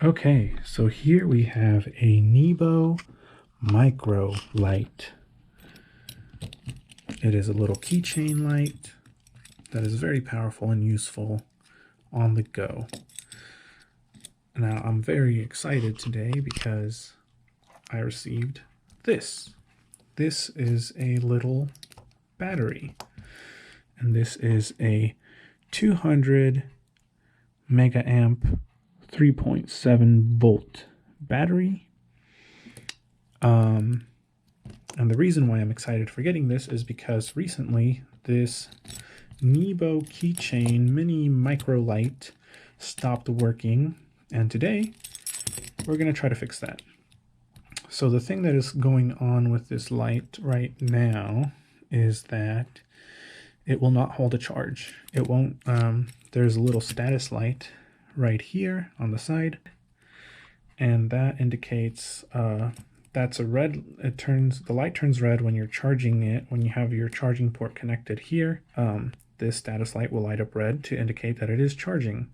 Okay, so here we have a Nebo Mycro light. It is a little keychain light that is very powerful and useful on the go. Now I'm very excited today because I received this. This is a little battery, and this is a 200 mega amp 3.7 volt battery. And the reason why I'm excited for getting this is because recently this Nebo Keychain mini micro light stopped working, and today we're going to try to fix that. So the thing that is going on with this light right now is that it will not hold a charge. It won't. There's a little status light right here on the side, and that indicates that's a red. The light turns red when you're charging it. When you have your charging port connected here, this status light will light up red to indicate that it is charging.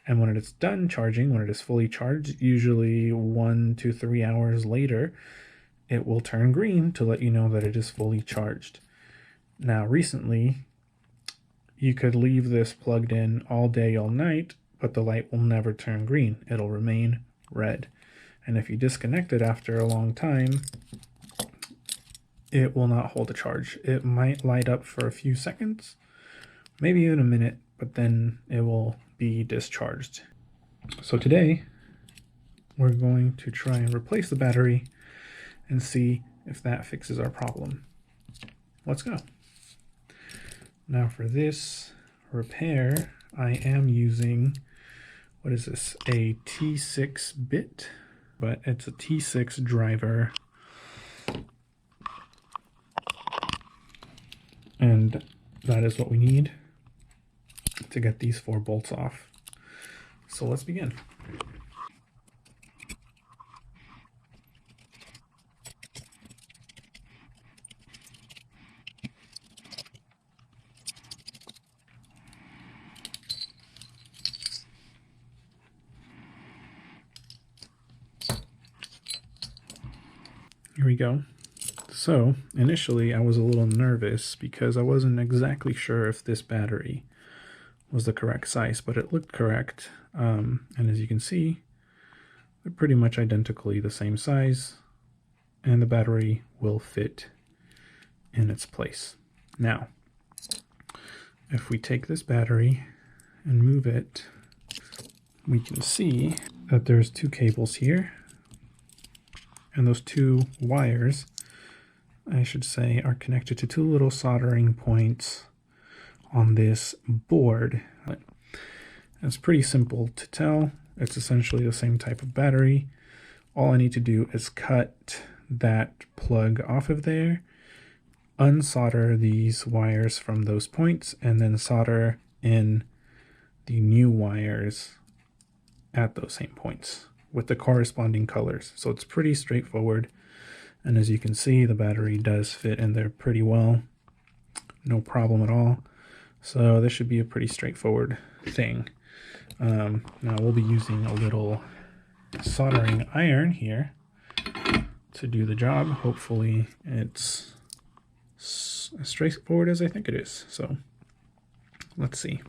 And when it's done charging, when it is fully charged, usually 1 to 3 hours later, it will turn green to let you know that it is fully charged. Now, recently, you could leave this plugged in all day, all night, but the light will never turn green. It'll remain red. And if you disconnect it after a long time, it will not hold a charge. It might light up for a few seconds, maybe even a minute, but then it will be discharged. So today, we're going to try and replace the battery and see if that fixes our problem. Let's go. Now for this repair, I am using, what is this, a T6 bit, but it's a T6 driver. And that is what we need to get these 4 bolts off. So let's begin. Here we go. So initially I was a little nervous because I wasn't exactly sure if this battery was the correct size, but it looked correct. And as you can see, they're pretty much identically the same size, and the battery will fit in its place. Now, if we take this battery and move it, we can see that there's 2 cables here, and those 2 wires, I should say, are connected to 2 little soldering points on this board. It's pretty simple to tell. It's essentially the same type of battery. All I need to do is cut that plug off of there, unsolder these wires from those points, and then solder in the new wires at those same points with the corresponding colors. So it's pretty straightforward. And as you can see, the battery does fit in there pretty well. No problem at all. So this should be a pretty straightforward thing. Now we'll be using a little soldering iron here to do the job. Hopefully it's as straightforward as I think it is. So let's see.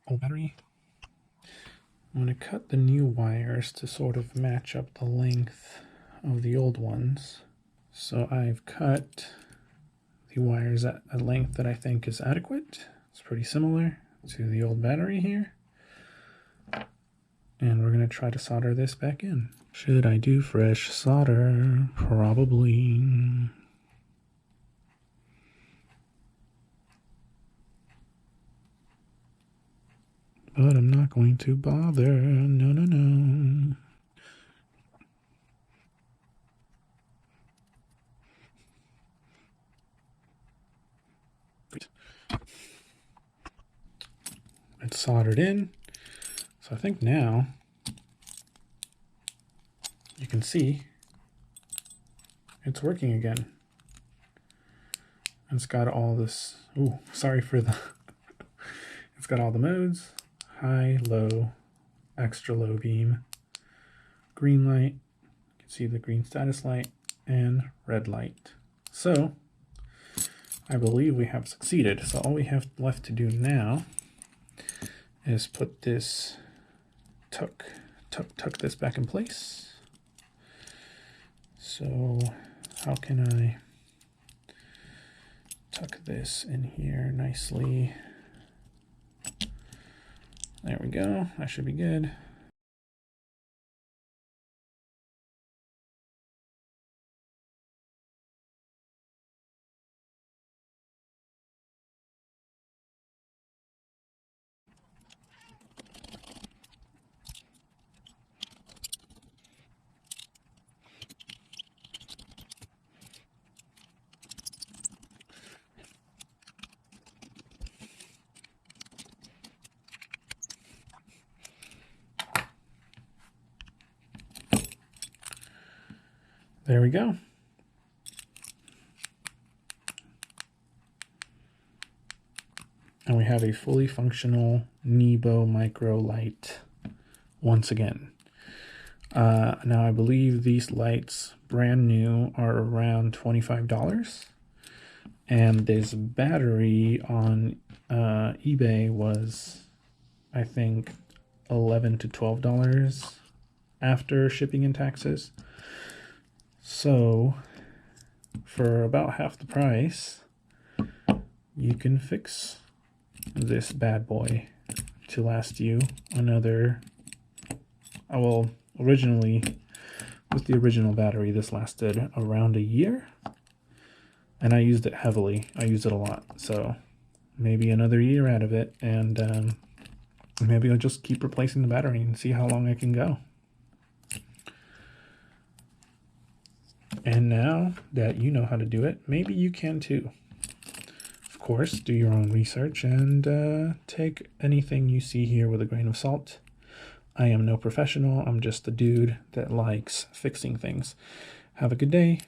Old battery. I'm going to cut the new wires to sort of match up the length of the old ones. So I've cut the wires at a length that I think is adequate. It's pretty similar to the old battery here. And we're going to try to solder this back in. Should I do fresh solder? Probably. But I'm not going to bother. No, no, no. It's soldered in. So I think now you can see it's working again. And it's got all this, ooh, sorry for the, it's got all the modes, high, low, extra low beam, green light, you can see the green status light, and red light. So I believe we have succeeded. So all we have left to do now is put this, tuck this back in place. So how can I tuck this in here nicely? There we go, that should be good. There we go. And we have a fully functional Nebo Mycro light once again. Now I believe these lights, brand new, are around $25. And this battery on eBay was, I think, $11 to $12 after shipping and taxes. So for about half the price, you can fix this bad boy to last you another, well, originally with the original battery, this lasted around a year, and I used it heavily. I used it a lot, so maybe another year out of it, and maybe I'll just keep replacing the battery and see how long I can go. And now that you know how to do it, maybe you can too. Of course, do your own research and take anything you see here with a grain of salt. I am no professional. I'm just a dude that likes fixing things. Have a good day.